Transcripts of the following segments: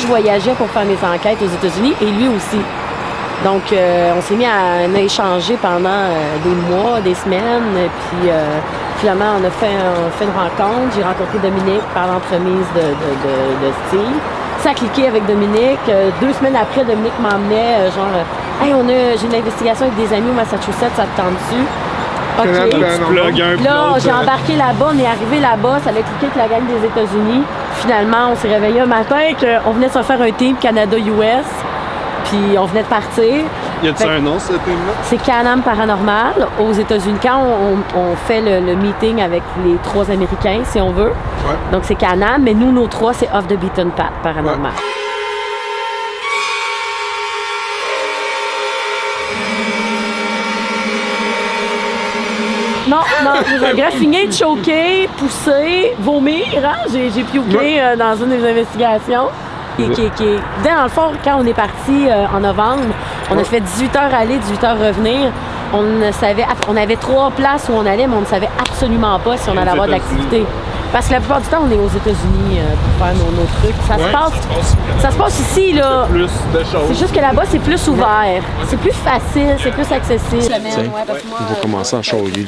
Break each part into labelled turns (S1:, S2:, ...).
S1: voyageais pour faire mes enquêtes aux États-Unis et lui aussi. Donc, on s'est mis à échanger pendant des mois, des semaines. Puis, finalement, on a fait une rencontre. J'ai rencontré Dominique par l'entremise de Steve. Ça a cliqué avec Dominique. 2 semaines après, Dominique m'emmenait hey, j'ai une investigation avec des amis au Massachusetts, ça te tente-tu? OK. Là, j'ai embarqué là-bas, on est arrivé là-bas, ça avait cliqué avec la gang des États-Unis. Finalement, on s'est réveillé un matin qu'on venait de se faire un team Canada-US, puis on venait de partir.
S2: Y a-t-il un nom, ce team-là?
S1: C'est Can-Am Paranormal aux États-Unis. Quand on fait le meeting avec les 3 Américains, si on veut, donc c'est Can-Am, mais nous, nos 3, c'est Off the Beaten Path Paranormal. Ouais. Non, j'ai graffiné, choqué, poussé, vomir, hein? J'ai pioqué dans une des investigations. Dans le fond, quand on est parti en novembre, on a fait 18 heures aller, 18 heures revenir. On avait 3 places où on allait, mais on ne savait absolument pas si on allait avoir de l'activité. Parce que la plupart du temps, on est aux États-Unis pour faire nos trucs. Ça se passe ici, là.
S2: Plus de choses.
S1: C'est juste que là-bas, c'est plus ouvert. C'est plus facile, c'est plus accessible.
S3: On va commencer à chauffer.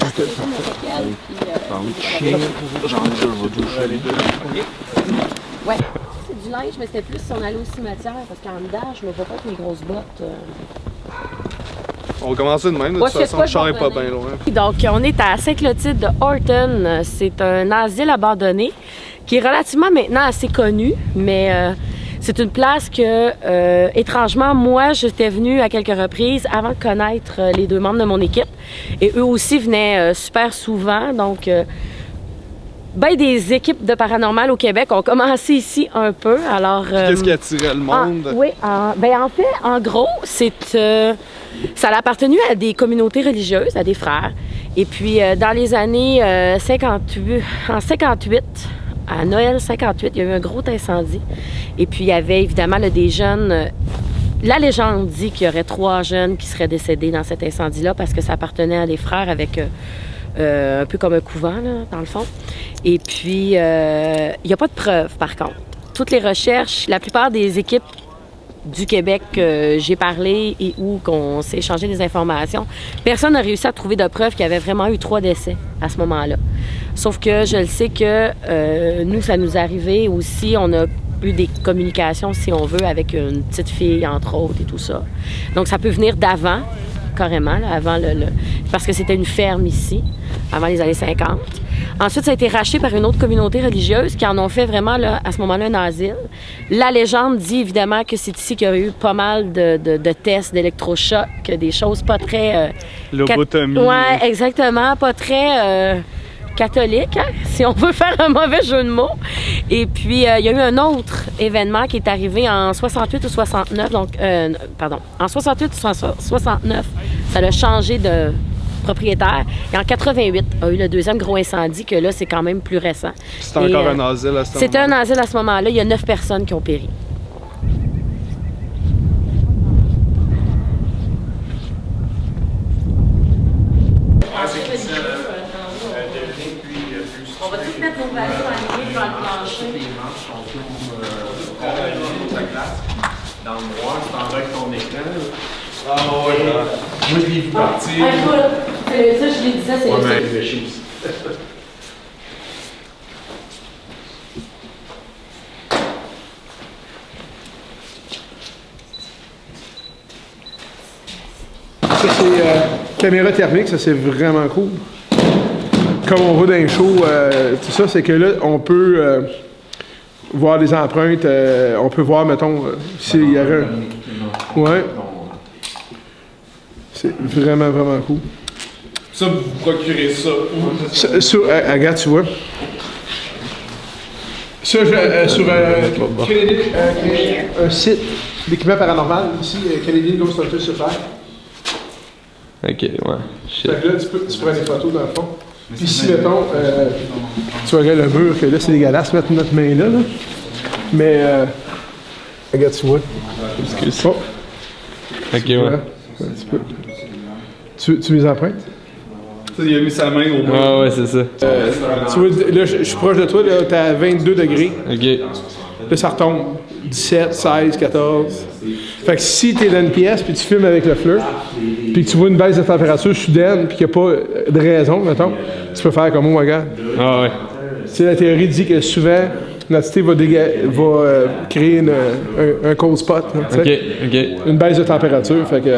S1: Ouais. C'est du linge, mais c'était plus si on allait au cimetière, parce qu'en dedans, je me vois pas avec mes grosses bottes.
S2: On va commencer de même, de toute façon, le char est pas bien loin.
S1: Donc, on est à Saint-Clotilde de Horton. C'est un asile abandonné qui est relativement maintenant assez connu, mais c'est une place que, étrangement, moi, j'étais venue à quelques reprises avant de connaître les 2 membres de mon équipe. Et eux aussi venaient super souvent, donc... des équipes de paranormal au Québec ont commencé ici un peu. Alors,
S2: qu'est-ce qui attirait le monde?
S1: En fait, en gros, ça a appartenu à des communautés religieuses, à des frères. Et puis, dans les années 58, à Noël 58, il y a eu un gros incendie. Et puis, il y avait évidemment des jeunes... La légende dit qu'il y aurait 3 jeunes qui seraient décédés dans cet incendie-là parce que ça appartenait à des frères avec... un peu comme un couvent, là, dans le fond. Et puis, il n'y a pas de preuves, par contre. Toutes les recherches, la plupart des équipes du Québec que j'ai parlé et où qu'on s'est échangé des informations, personne n'a réussi à trouver de preuves qu'il y avait vraiment eu 3 décès à ce moment-là. Sauf que je le sais que nous, ça nous arrivait aussi. On a eu des communications, si on veut, avec une petite fille, entre autres, et tout ça. Donc, ça peut venir d'avant, carrément, là, avant parce que c'était une ferme ici, avant les années 50. Ensuite, ça a été racheté par une autre communauté religieuse qui en ont fait vraiment, là, à ce moment-là, un asile. La légende dit évidemment que c'est ici qu'il y a eu pas mal de tests d'électrochoc, des choses pas très...
S2: Lobotomie.
S1: Oui, exactement, pas très... catholique, hein, si on veut faire un mauvais jeu de mots. Et puis, il y a eu un autre événement qui est arrivé en 68 ou 69, donc, en 68 ou 69, ça a changé de propriétaire. Et en 88, a eu le 2e gros incendie, que là, c'est quand même plus récent.
S2: C'était encore un asile à ce moment-là?
S1: C'était un asile à ce moment-là. Il y a 9 personnes qui ont péri. On va tout mettre nos balais dans le plancher.
S4: Dans le noir, c'est en avec ton écran.
S2: Ah ouais.
S4: Moi, je l'ai vu partir.
S1: Ça, je lui disais, c'est
S4: le chien aussi.
S5: Ça, c'est caméra thermique, ça, c'est vraiment cool. Comme on voit dans les shows, tout ça, c'est que là, on peut voir des empreintes, on peut voir, mettons, s'il y aurait un... Ouais. C'est vraiment, vraiment cool.
S2: Ça, vous procurez ça où?
S5: Regarde, tu vois. Ça, sur un site d'équipement paranormal, ici, Canadian Ghost Hunter Supply.
S3: Ok, ouais.
S5: Fait que là, tu prends des photos dans le fond. Puis ici, mettons, tu vois le mur, que là, c'est dégueulasse mettre notre main là. Mais, regarde, tu vois.
S3: Excuse.
S5: Oh.
S3: Ok, ouais.
S5: Un petit peu. Tu les empreintes?
S2: Il a mis sa main au bout.
S3: Ah ouais, c'est ça.
S5: Tu vois, là, je suis proche de toi, là, t'es à 22 degrés.
S3: Ok.
S5: Là, ça retombe 17, 16, 14. Fait que si tu es dans une pièce puis tu filmes avec le fleur, puis que tu vois une baisse de température soudaine puis qu'il n'y a pas de raison, mettons, tu peux faire comme oh my god.
S3: Ah ouais.
S5: Tu sais, la théorie dit que souvent, l'entité va créer un cold spot. Là,
S3: OK.
S5: une baisse de température. Fait que,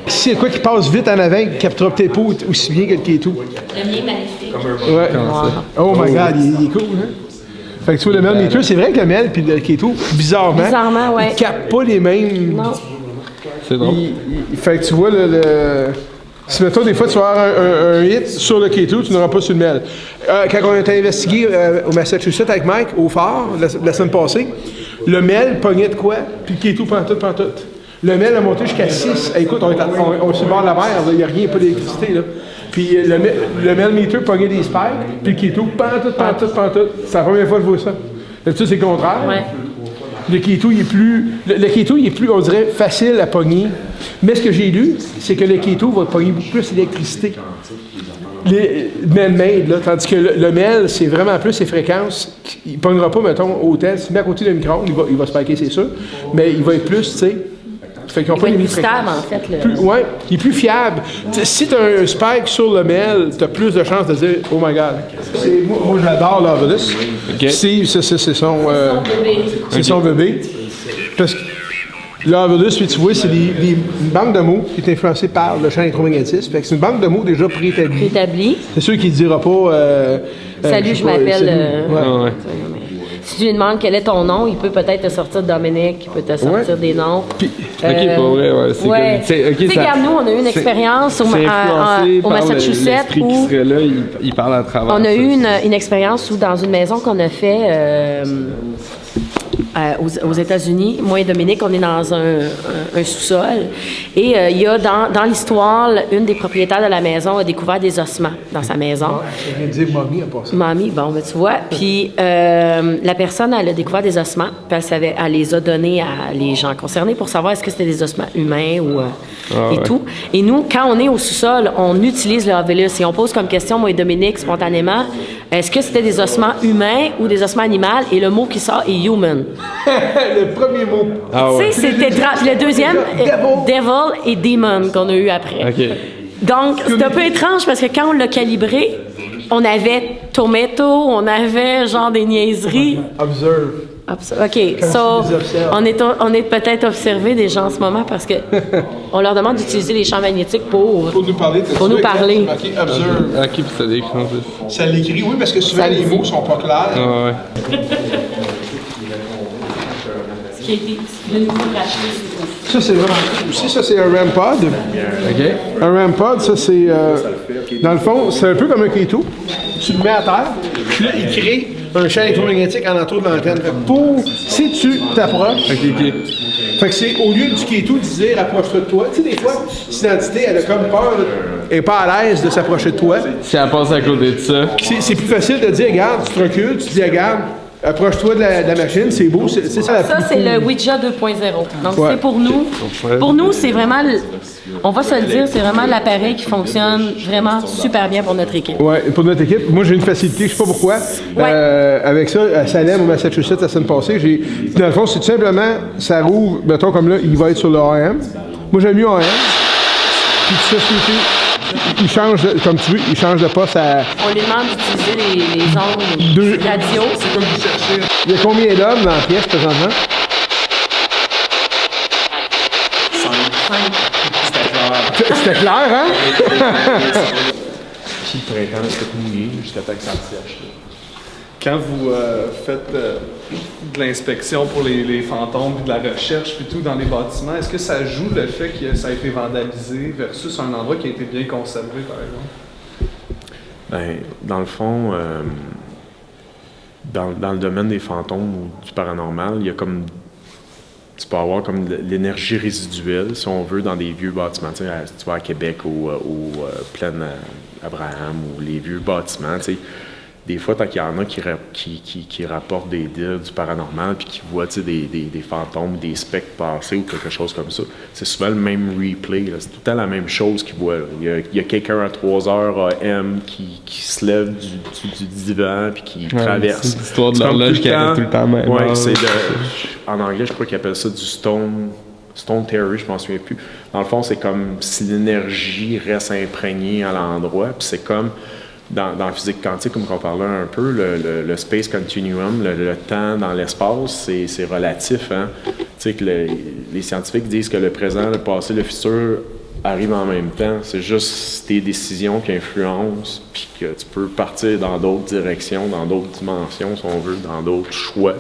S5: si c'est quoi qui passe vite en avant, qui captera peut-être pas aussi bien que le K2.
S1: Le mien magnifique.
S5: Ouais. Oh my god, il est cool, hein? Fait que tu vois, le Mel Meter, c'est vrai que le Mel puis le K2, bizarrement,
S1: ouais.
S5: ils captent pas les mêmes.
S1: Non.
S3: C'est drôle.
S5: Fait que tu vois, si mettons, des fois, tu vas avoir un hit sur le K2, tu n'auras pas sur le Mel. Quand on a été investigué au Massachusetts avec Mike, au phare, la semaine passée, le Mel pognait de quoi, puis le K2 pantoute. Le Mel a monté jusqu'à 6. Écoute, on est sur le bord de la mer, il n'y a rien, pas d'électricité, là. Puis le Mel Meter pognait des spikes, puis le K2 pantoute. C'est la première fois que je vois ça. D'habitude, c'est le contraire.
S1: Ouais.
S5: Le K2, le K2, il est plus, on dirait, facile à pogner. Mais ce que j'ai lu, c'est que le K2 va pogner beaucoup plus d'électricité. Les man-made, là, tandis que le Mel, c'est vraiment plus ses fréquences. Il ne pognera pas, mettons, au tel. Si tu mets à côté d'un micro-ondes, il va spiker, c'est sûr. Mais il va être plus, tu sais. Fait qu'ils ont pas les
S1: plus stable, en fait.
S5: Oui, il est plus fiable. Si tu as un spike sur le Mel, tu as plus de chances de dire « Oh my God ». Moi j'adore l'Arvelus.
S3: Okay.
S5: Steve, c'est son bébé. Parce que l'Arvelus, puis tu vois, c'est une banque de mots qui est influencée par le champ électromagnétique. Fait que c'est une banque de mots déjà préétablie. C'est sûr qu'il ne dira pas...
S1: Salut, je m'appelle...
S5: Ouais.
S1: Si tu lui demandes quel est ton nom, il peut peut-être te sortir Dominique, il peut te sortir des noms.
S3: Puis, OK, pour vrai, ouais. C'est
S1: ouais. Tu sais, regarde, nous, on a eu une expérience au Massachusetts où...
S3: qui serait là, il parle à travers.
S1: On a eu une expérience où, dans une maison qu'on a fait aux États-Unis, moi et Dominique, on est dans un sous-sol. Et il y a dans l'histoire, une des propriétaires de la maison a découvert des ossements dans sa maison.
S5: Je viens de dire mommy à part ça.
S1: Mommy, bon, ben tu vois. Puis la personne, elle a découvert des ossements, puis elle les a donnés à les gens concernés pour savoir est-ce que c'était des ossements humains ou tout. Et nous, quand on est au sous-sol, on utilise le Arvelus et on pose comme question, moi et Dominique, spontanément, est-ce que c'était des ossements humains ou des ossements animaux? Et le mot qui sort est human.
S5: Le premier mot.
S3: Ah ouais.
S1: Tu sais, c'était le deuxième, devil et demon qu'on a eu après.
S3: OK.
S1: Donc, c'est un peu étrange parce que quand on l'a calibré, on avait tomato, on avait genre des niaiseries.
S5: Observe.
S1: OK, so, on est peut-être observé des gens en ce moment parce que on leur demande d'utiliser les champs magnétiques pour
S5: nous parler.
S3: OK, observe. OK, puis ça l'écrit en plus.
S5: Ça l'écrit, oui, parce que souvent les mots sont pas clairs.
S3: Ah ouais.
S1: Ce qui a été de nouveau racheté.
S5: Ça, c'est vraiment cool. Aussi, ça, c'est un RAM pod.
S3: OK.
S5: Un RAM pod, ça, c'est... dans le fond, c'est un peu comme un K2. Tu le mets à terre, puis là, il crée un champ électromagnétique en entour de l'antenne. Si tu t'approches...
S3: OK.
S5: Fait que c'est au lieu du K2 de dire approche-toi de toi. Tu sais, des fois, si l'entité, elle a comme peur, elle n'est pas à l'aise de s'approcher de toi.
S3: Si elle passe à côté de ça.
S5: C'est plus facile de dire, regarde, tu te recules, tu te dis, regarde, approche-toi de la machine, c'est beau, c'est ça la
S1: Ça, c'est le Ouija 2.0. Donc, c'est pour nous. Pour nous, c'est vraiment, on va se le dire, c'est vraiment l'appareil qui fonctionne vraiment super bien pour notre équipe.
S5: Oui, pour notre équipe. Moi, j'ai une facilité, je sais pas pourquoi. Avec ça, à Salem, au Massachusetts, la semaine passée, dans le fond, c'est tout simplement, ça rouvre, mettons comme là, il va être sur le AM. Moi, j'aime mieux AM. Puis tout ça, il change, comme tu veux, il change de poste à...
S1: On lui demande d'utiliser les ondes radio.
S5: C'est comme vous cherchez. Il y a combien d'hommes dans la pièce, présentement?
S4: 5.
S5: C'était clair, hein?
S4: Puis le printemps, c'était mouillé jusqu'à temps que ça sèche.
S2: Quand vous faites de l'inspection pour les fantômes et de la recherche puis tout dans les bâtiments, est-ce que ça joue le fait que ça a été vandalisé versus un endroit qui a été bien conservé, par exemple?
S4: Ben, dans le fond, dans le domaine des fantômes ou du paranormal, il y a comme... Tu peux avoir comme l'énergie résiduelle, si on veut, dans des vieux bâtiments. Tu vas à Québec ou Plaine Abraham ou les vieux bâtiments, tu sais. des fois, tant qu'il y en a qui rapportent des deals du paranormal puis qui voient des fantômes, des spectres passer ou quelque chose comme ça, c'est souvent le même replay. Là. C'est tout le temps la même chose qu'ils voient. Il y a quelqu'un à 3 heures AM qui se lève du divan puis qui traverse.
S3: C'est l'histoire de l'horloge qui arrête tout le temps même.
S4: Ouais, en anglais, je crois qu'ils appellent ça du Stone Theory, je m'en souviens plus. Dans le fond, c'est comme si l'énergie reste imprégnée à l'endroit, puis c'est comme dans la physique quantique, comme on parlait un peu, le space continuum, le temps dans l'espace, c'est relatif. Hein? Tu sais que les scientifiques disent que le présent, le passé, le futur arrivent en même temps. C'est juste tes décisions qui influencent, puis que tu peux partir dans d'autres directions, dans d'autres dimensions, si on veut, dans d'autres choix.